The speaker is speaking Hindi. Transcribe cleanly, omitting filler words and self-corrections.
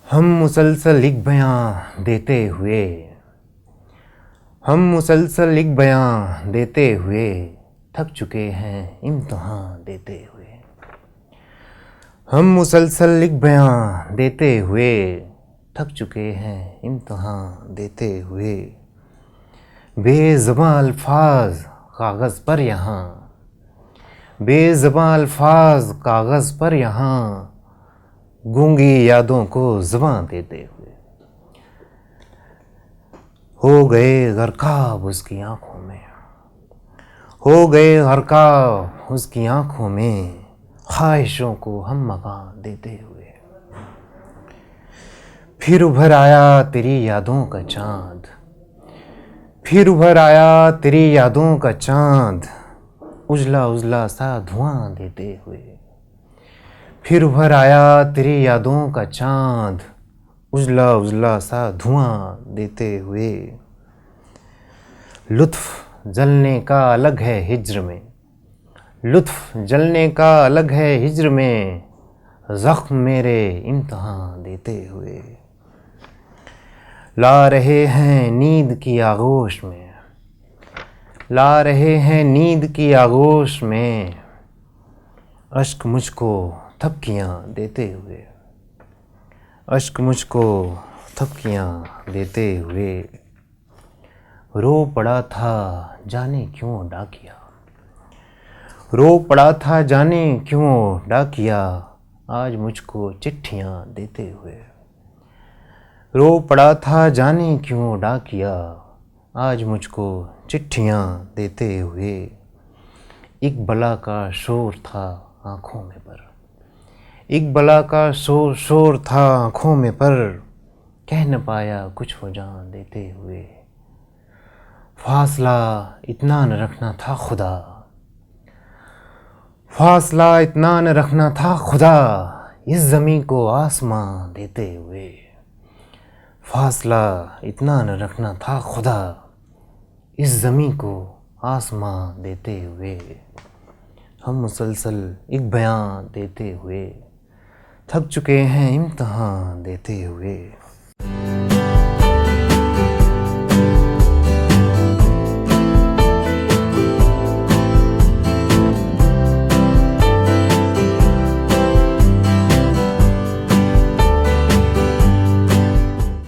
हम मुसलसल एक बयां देते हुए, हम मुसलसल एक बयां देते हुए थक चुके हैं इम्तिहान देते हुए। हम मुसलसल एक बयां देते हुए थक चुके हैं इम्तिहान देते हुए। बेज़बां अल्फाज कागज़ पर यहाँ, बेज़बां अल्फाज कागज़ पर यहाँ गूंगी यादों को ज़बां देते हुए। हो गए ग़रक़ाब उसकी आँखों में, हो गए ग़रक़ाब उसकी आँखों में ख्वाहिशों को हम मकान देते हुए। फिर उभर आया तेरी यादों का चाँद, फिर उभर आया तेरी यादों का चाँद उजला उजला सा धुआं देते हुए। फिर उभर आया तेरी यादों का चाँद उजला उजला सा धुआं देते हुए। लुत्फ़ जलने का अलग है हिज्र में, लुत्फ़ जलने का अलग है हिज्र में ज़ख्म मेरे इम्तिहान देते हुए। ला रहे हैं नींद की आगोश में, ला रहे हैं नींद की आगोश में अश्क मुझको थपकियाँ देते हुए, अश्क मुझको थपकियाँ देते हुए। रो पड़ा था जाने क्यों डाकिया, रो पड़ा था जाने क्यों डाकिया आज मुझको चिट्ठियाँ देते हुए। रो पड़ा था जाने क्यों डाकिया आज मुझको चिट्ठियाँ देते हुए। एक बला का शोर था आँखों में पर, एक बला का शोर था आँखों में पर कह न पाया कुछ हो जान देते हुए। फासला इतना न रखना था खुदा, फासला इतना न रखना था खुदा इस ज़मीं को आसमां देते हुए। फासला इतना न रखना था खुदा इस ज़मीं को आसमां देते हुए। हम मुसलसल एक बयां देते हुए थक चुके हैं इम्तिहान देते हुए।